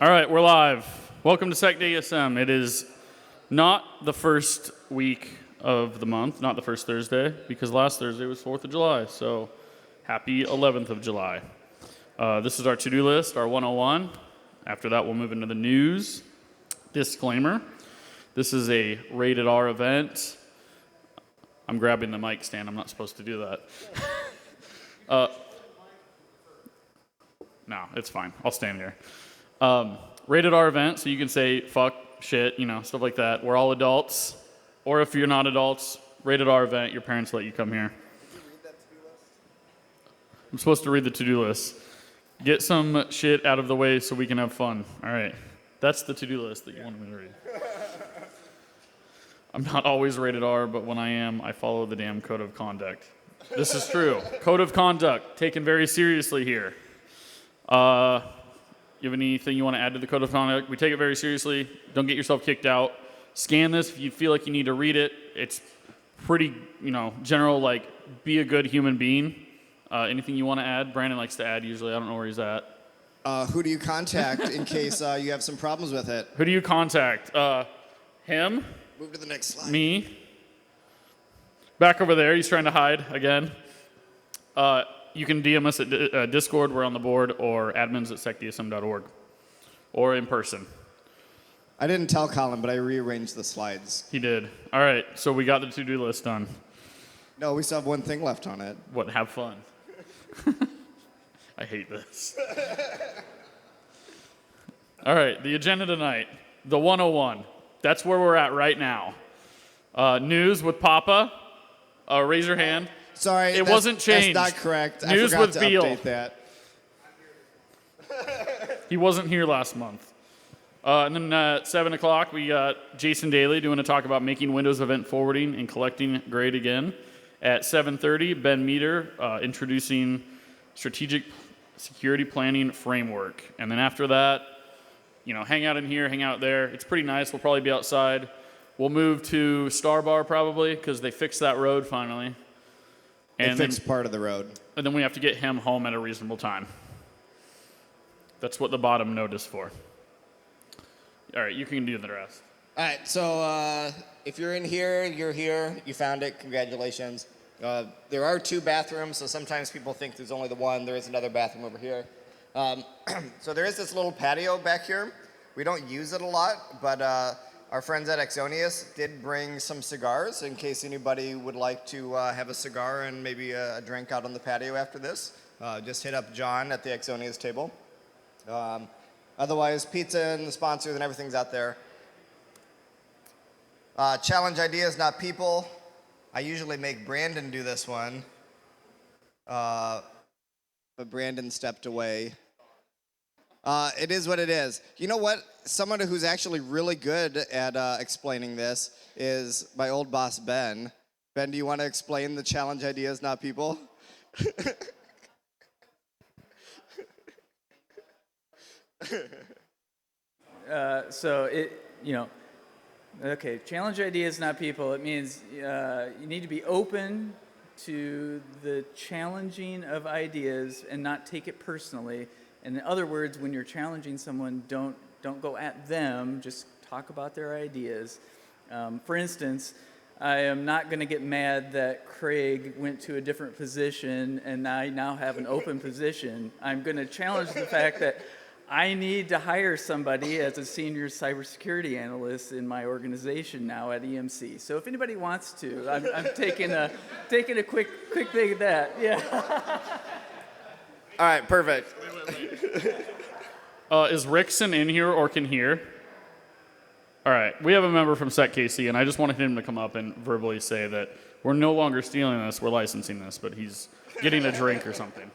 All right, we're live. Welcome to SecDSM. It is not the first week of the month, not the first Thursday, because last Thursday was 4th of July, so happy 11th of July. This is our to-do list, our 101. After that, we'll move into the news. Disclaimer, this is a rated R event. I'm grabbing the mic stand. I'm not supposed to do that. No, it's fine. I'll stand here. Rated R event, so you can say fuck, shit, stuff like that. We're all adults. Or if you're not adults, rated R event, your parents let you come here. Did you read that to-do list? I'm supposed to read the to-do list. Get some shit out of the way so we can have fun. All right. That's the to-do list that you wanted me to read. I'm not always rated R, but when I am, I follow the damn code of conduct. This is true. Code of conduct, taken very seriously here. You have anything you want to add to the code of conduct? We take it very seriously. Don't get yourself kicked out. Scan this if you feel like you need to read it. It's pretty, general, like, be a good human being. Anything you want to add? Brandon likes to add usually. I don't know where he's at. Who do you contact in case you have some problems with it? Who do you contact? Him? Move to the next slide. Me? Back over there. He's trying to hide again. You can DM us at Discord, we're on the board, or admins at secdsm.org, or in person. I didn't tell Colin, but I rearranged the slides. He did. All right, so we got the to-do list done. No, we still have one thing left on it. What, have fun? I hate this. All right, the agenda tonight, the 101. That's where we're at right now. News with Papa. Raise your hand. Sorry, it wasn't changed. That's not correct. News I forgot with to Beal. update that. He wasn't here last month. And then at 7 o'clock, we got Jason Daly doing a talk about making Windows event forwarding and collecting grade again. At 7:30, Ben Meter introducing strategic security planning framework. And then after that, hang out in here, hang out there. It's pretty nice. We'll probably be outside. We'll move to Star Bar probably because they fixed that road finally. They fixed part of the road. And then we have to get him home at a reasonable time. That's what the bottom note is for. All right, you can do the rest. All right, so if you're in here, you're here, you found it, congratulations. There are 2 bathrooms, so sometimes people think there's only the one. There is another bathroom over here. So there is this little patio back here. We don't use it a lot, but our friends at Exonius did bring some cigars in case anybody would like to have a cigar and maybe a drink out on the patio after this. Just hit up John at the Exonius table. Otherwise, pizza and the sponsors and everything's out there. Challenge ideas, not people. I usually make Brandon do this one. But Brandon stepped away. It is what it is. You know what? Someone who's actually really good at explaining this is my old boss, Ben. Ben, do you want to explain the challenge ideas, not people? Okay, challenge ideas, not people. It means you need to be open to the challenging of ideas and not take it personally. In other words, when you're challenging someone, don't go at them, just talk about their ideas. For instance, I am not going to get mad that Craig went to a different position and I now have an open position. I'm going to challenge the fact that I need to hire somebody as a senior cybersecurity analyst in my organization now at EMC. So if anybody wants to, I'm taking a quick thing at that. Yeah. All right, perfect. Is Rickson in here or can hear? All right, we have a member from SecKC, and I just wanted him to come up and verbally say that we're no longer stealing this, we're licensing this, but he's getting a drink or something.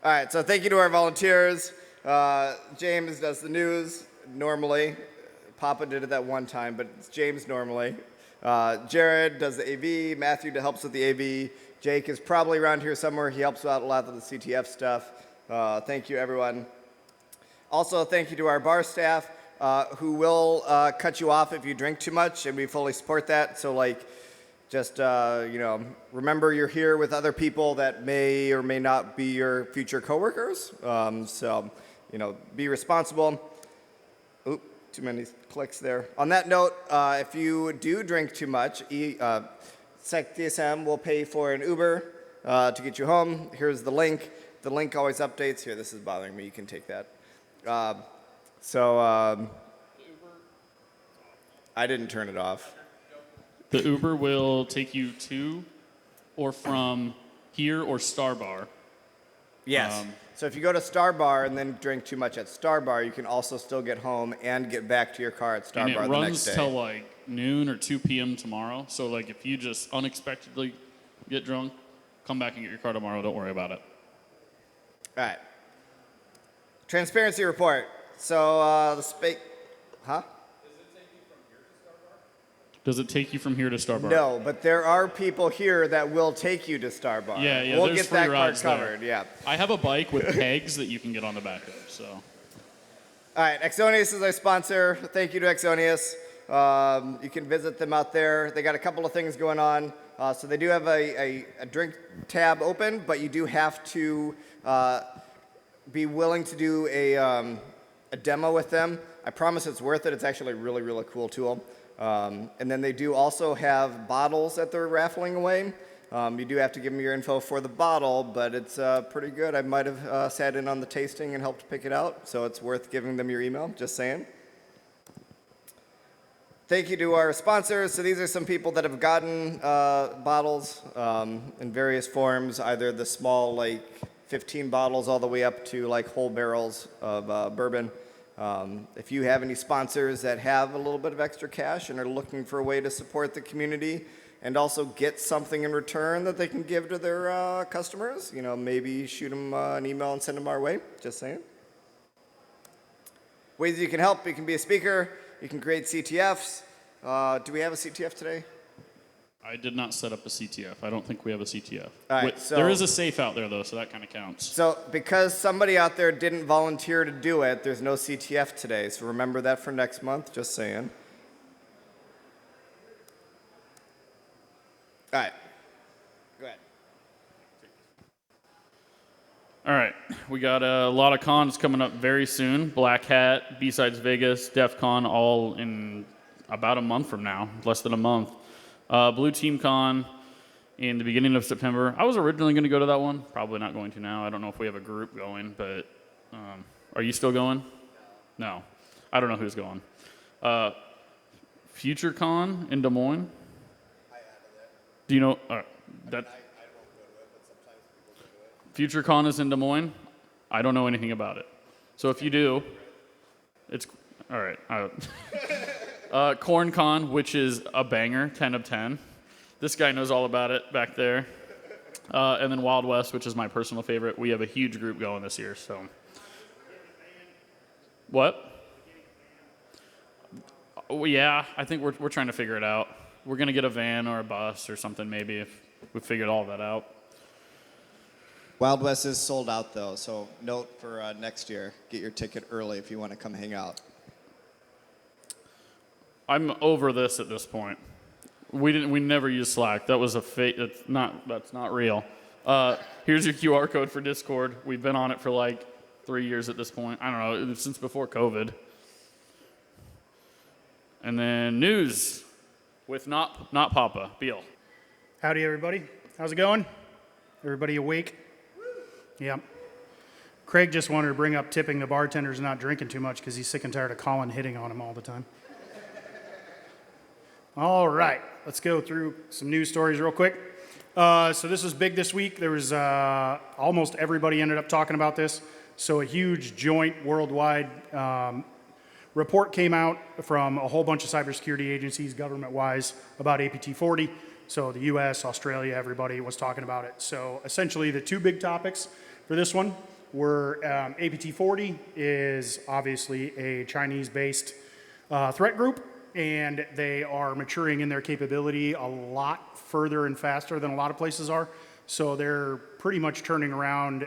All right, so thank you to our volunteers. James does the news normally. Papa did it that one time, but it's James normally. Jared does the AV. Matthew helps with the AV. Jake is probably around here somewhere. He helps out a lot with the CTF stuff. Thank you, everyone. Also, thank you to our bar staff who will cut you off if you drink too much, and we fully support that. So, just, remember you're here with other people that may or may not be your future coworkers. So be responsible. Oop, too many clicks there. On that note, if you do drink too much, SecDSM will pay for an Uber to get you home. Here's the link. The link always updates. Here, this is bothering me. You can take that. I didn't turn it off. The Uber will take you to or from here or Star Bar. Yes. So if you go to Star Bar and then drink too much at Star Bar, you can also still get home and get back to your car at Star And Bar it the next runs day. till like noon or 2 p.m. tomorrow. So like if you just unexpectedly get drunk, come back and get your car tomorrow. Don't worry about it. All right. Transparency report. So huh? Does it take you from here to Star Bar? No, but there are people here that will take you to Star Bar. Yeah, We'll there's get free that part rides there. covered. Yeah. I have a bike with pegs that you can get on the back of. So. All right, Exonius is our sponsor. Thank you to Exonius. You can visit them out there. They got a couple of things going on. So they do have a drink tab open, but you do have to be willing to do a demo with them. I promise it's worth it. It's actually a really, really cool tool. And then they do also have bottles that they're raffling away. You do have to give them your info for the bottle, but it's pretty good. I might have sat in on the tasting and helped pick it out, so it's worth giving them your email, just saying. Thank you to our sponsors. So these are some people that have gotten bottles in various forms, either the small, like 15 bottles all the way up to like whole barrels of bourbon. If you have any sponsors that have a little bit of extra cash and are looking for a way to support the community and also get something in return that they can give to their customers, maybe shoot them an email and send them our way, just saying. Ways you can help: you can be a speaker, you can create CTFs. Do we have a CTF today? I did not set up a CTF. I don't think we have a CTF. All right, so there is a safe out there, though, so that kind of counts. So because somebody out there didn't volunteer to do it, there's no CTF today. So remember that for next month, just saying. All right. Go ahead. All right. We got a lot of cons coming up very soon. Black Hat, B-Sides Vegas, DEF CON, all in about a month from now, less than a month. Blue Team Con in the beginning of September. I was originally going to go to that one. Probably not going to now. I don't know if we have a group going, but are you still going? No. I don't know who's going. Future Con in Des Moines. I added it. Do you know? That I won't go to it, but sometimes people go to it. Future Con is in Des Moines. I don't know anything about it. So if you do, it's all right. Corn Con, which is a banger, 10 of 10. This guy knows all about it back there. And then Wild West, which is my personal favorite. We have a huge group going this year. So, what? Oh, yeah, I think we're trying to figure it out. We're gonna get a van or a bus or something maybe if we figured all that out. Wild West is sold out though, so note for next year: get your ticket early if you want to come hang out. I'm over this at this point. We never used Slack. That was a fake. That's not real. Here's your QR code for Discord. We've been on it for like 3 years at this point. I don't know, since before COVID. And then news with not Papa, Beal. Howdy, everybody. How's it going? Everybody awake? Yeah. Craig just wanted to bring up tipping the bartenders not drinking too much because he's sick and tired of Colin hitting on him all the time. All right, let's go through some news stories real quick. So this was big this week. There was almost everybody ended up talking about this. So a huge joint worldwide report came out from a whole bunch of cybersecurity agencies, government-wise, about APT40. So the U.S., Australia, everybody was talking about it. So essentially the two big topics for this one were APT40 is obviously a Chinese-based threat group, and they are maturing in their capability a lot further and faster than a lot of places are. So they're pretty much turning around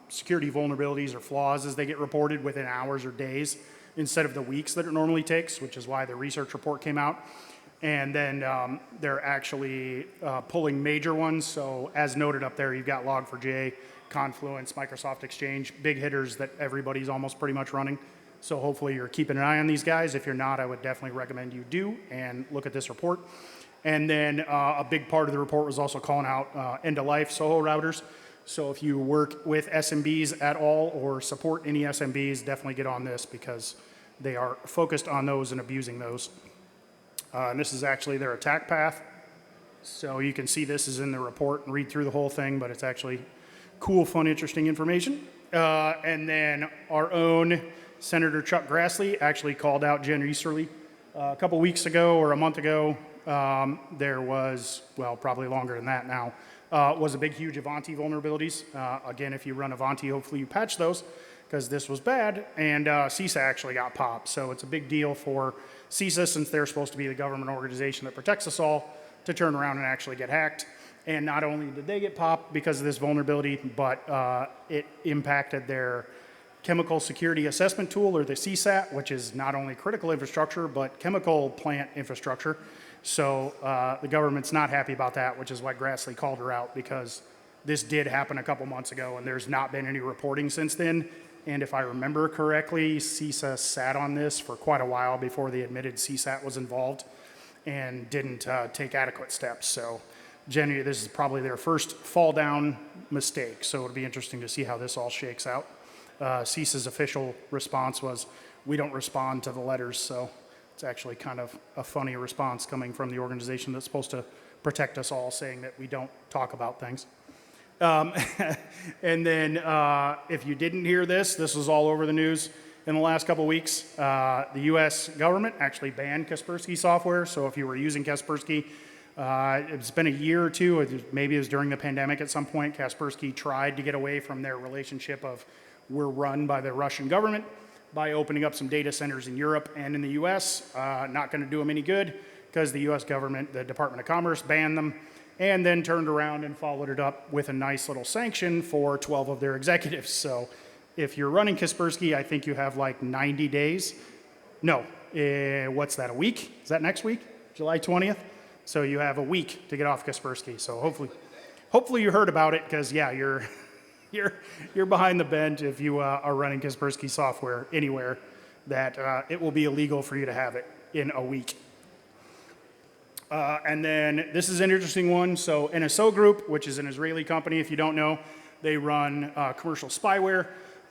security vulnerabilities or flaws as they get reported within hours or days instead of the weeks that it normally takes, which is why the research report came out. And then they're actually pulling major ones. So as noted up there, you've got Log4j Confluence, Microsoft Exchange, big hitters that everybody's almost pretty much running. So hopefully you're keeping an eye on these guys. If you're not, I would definitely recommend you do and look at this report. And then a big part of the report was also calling out end-of-life SOHO routers. So if you work with SMBs at all or support any SMBs, definitely get on this because they are focused on those and abusing those. And this is actually their attack path. So you can see this is in the report and read through the whole thing, but it's actually cool, fun, interesting information. And then our own Senator Chuck Grassley actually called out Jen Easterly a couple weeks ago or a month ago. There was, well, probably longer than that now, was a big, huge Avanti vulnerabilities. Again, if you run Avanti, hopefully you patch those because this was bad. And CISA actually got popped. So it's a big deal for CISA, since they're supposed to be the government organization that protects us all, to turn around and actually get hacked. And not only did they get popped because of this vulnerability, but it impacted their chemical security assessment tool, or the CSAT, which is not only critical infrastructure, but chemical plant infrastructure. So the government's not happy about that, which is why Grassley called her out, because this did happen a couple months ago, and there's not been any reporting since then. And if I remember correctly, CISA sat on this for quite a while before they admitted CSAT was involved and didn't take adequate steps. So Jenny, this is probably their first fall down mistake. So it'll be interesting to see how this all shakes out. CISA's official response was, we don't respond to the letters. So it's actually kind of a funny response coming from the organization that's supposed to protect us all, saying that we don't talk about things. And then if you didn't hear this was all over the news in the last couple of weeks. The US government actually banned Kaspersky software. So if you were using Kaspersky, it's been a year or two, maybe it was during the pandemic at some point, Kaspersky tried to get away from their relationship of we're run by the Russian government by opening up some data centers in Europe and in the US. Not going to do them any good because the US government, the Department of Commerce, banned them and then turned around and followed it up with a nice little sanction for 12 of their executives. So if you're running Kaspersky, I think you have like 90 days. No, what's that, a week? Is that next week? July 20th? So you have a week to get off Kaspersky. So hopefully you heard about it, because yeah, you're behind the bend if you are running Kaspersky software anywhere, that it will be illegal for you to have it in a week. And then this is an interesting one. So NSO Group, which is an Israeli company, if you don't know, they run commercial spyware.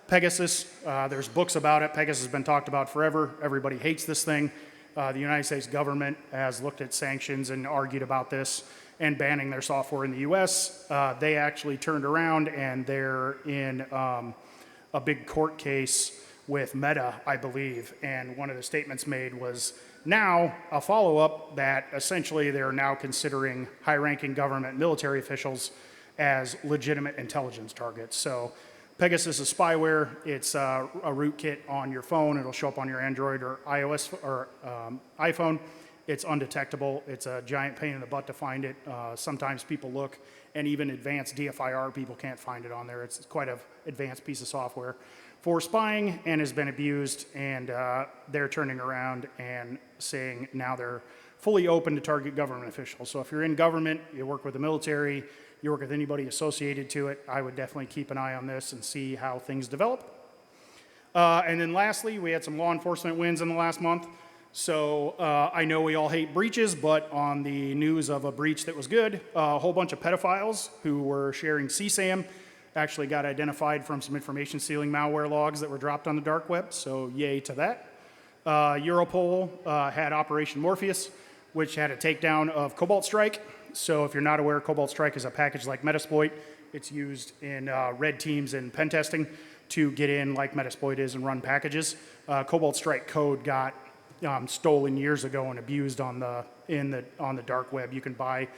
Pegasus, there's books about it. Pegasus has been talked about forever. Everybody hates this thing. The United States government has looked at sanctions and argued about this and banning their software in the US. They actually turned around and they're in a big court case with Meta, I believe. And one of the statements made was now a follow-up that essentially they're now considering high-ranking government military officials as legitimate intelligence targets. So Pegasus is spyware. It's a rootkit on your phone. It'll show up on your Android or iOS or iPhone. It's undetectable. It's a giant pain in the butt to find it. Sometimes people look, and even advanced DFIR people can't find it on there. It's quite an advanced piece of software for spying and has been abused, and they're turning around and saying now they're fully open to target government officials. So if you're in government, you work with the military, you work with anybody associated to it, I would definitely keep an eye on this and see how things develop. And then lastly, we had some law enforcement wins in the last month. So I know we all hate breaches, but on the news of a breach that was good, a whole bunch of pedophiles who were sharing CSAM actually got identified from some information stealing malware logs that were dropped on the dark web, so yay to that. Europol had Operation Morpheus, which had a takedown of Cobalt Strike. So if you're not aware, Cobalt Strike is a package like Metasploit. It's used in red teams and pen testing to get in like Metasploit is and run packages. Cobalt Strike code got stolen years ago and abused on the dark web. You can buy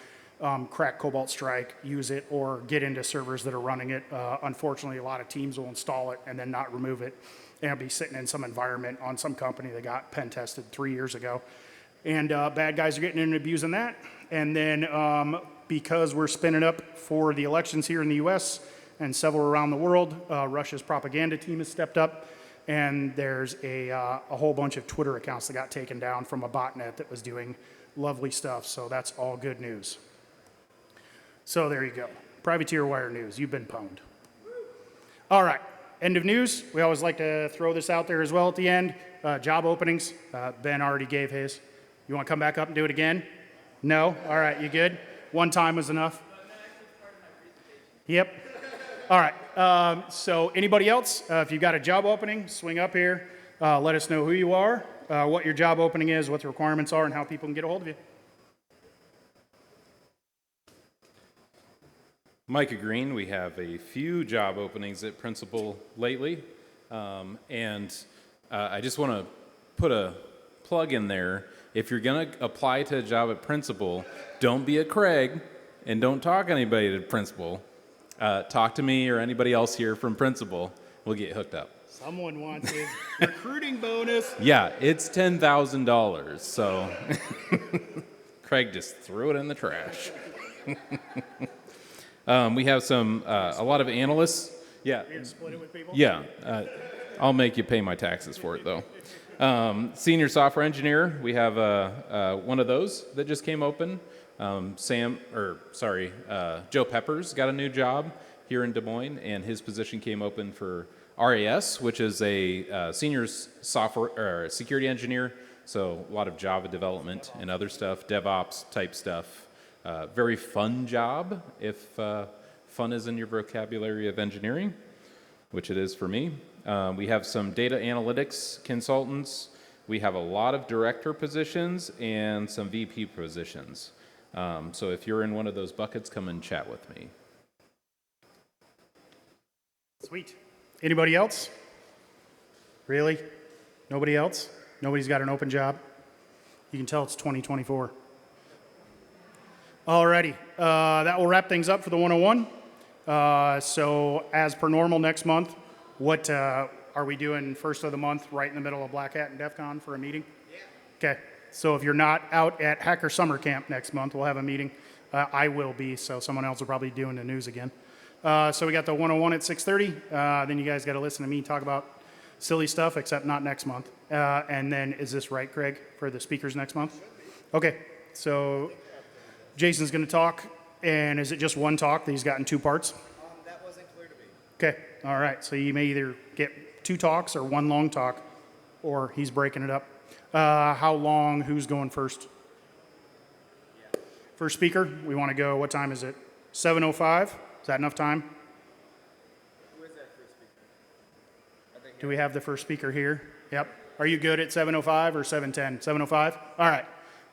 crack Cobalt Strike, use it, or get into servers that are running it. Unfortunately, a lot of teams will install it and then not remove it, and it'll be sitting in some environment on some company that got pen tested 3 years ago. And bad guys are getting in and abusing that. And then because we're spinning up for the elections here in the US and several around the world, Russia's propaganda team has stepped up. And there's a whole bunch of Twitter accounts that got taken down from a botnet that was doing lovely stuff. So that's all good news. So there you go. Privateer Wire News. You've been pwned. All right, end of news. We always like to throw this out there as well at the end. Job openings. Ben already gave his. You want to come back up and do it again? No? All right, you good? One time was enough? Yep. All right, so anybody else, if you've got a job opening, swing up here. Let us know who you are, what your job opening is, what the requirements are, and how people can get a hold of you. Micah Green, we have a few job openings at Principal lately, and I just want to put a plug in there. If you're going to apply to a job at Principal, don't be a Craig and don't talk to anybody at Principal. Talk to me or anybody else here from Principal. We'll get hooked up. Someone wants his recruiting bonus. Yeah, it's $10,000, so Craig just threw it in the trash. We have a lot of analysts. Yeah. You're gonna split it with people? Yeah. I'll make you pay my taxes for it, though. Senior software engineer, we have one of those that just came open. Joe Peppers got a new job here in Des Moines, and his position came open for RAS, which is a senior software or security engineer. So a lot of Java development and other stuff, DevOps type stuff. Very fun job, if fun is in your vocabulary of engineering, which it is for me. We have some data analytics consultants. We have a lot of director positions and some VP positions. So if you're in one of those buckets, come and chat with me. Sweet. Anybody else? Really? Nobody else? Nobody's got an open job? You can tell it's 2024. Alrighty, that will wrap things up for the 101. So as per normal next month, what are we doing first of the month, right in the middle of Black Hat and DEF CON for a meeting? Yeah. Okay, so if you're not out at Hacker Summer Camp next month, we'll have a meeting. I will be, so someone else will probably be doing the news again. So we got the 101 at 6:30. Then you guys got to listen to me talk about silly stuff, except not next month. And then, is this right, Craig, for the speakers next month? Okay, so Jason's going to talk, and is it just one talk that he's got in two parts? That wasn't clear to me. Okay, all right, so you may either get two talks or one long talk, or he's breaking it up. How long, who's going first? First speaker, we want to go, what time is it? 7:05, is that enough time? Who is that first speaker? Do we have the first speaker here? Yep. Are you good at 7:05 or 7:10? 7:05? All right.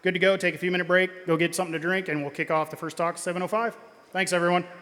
Good to go. Take a few minute break. Go get something to drink, and we'll kick off the first talk at 7:05. Thanks, everyone.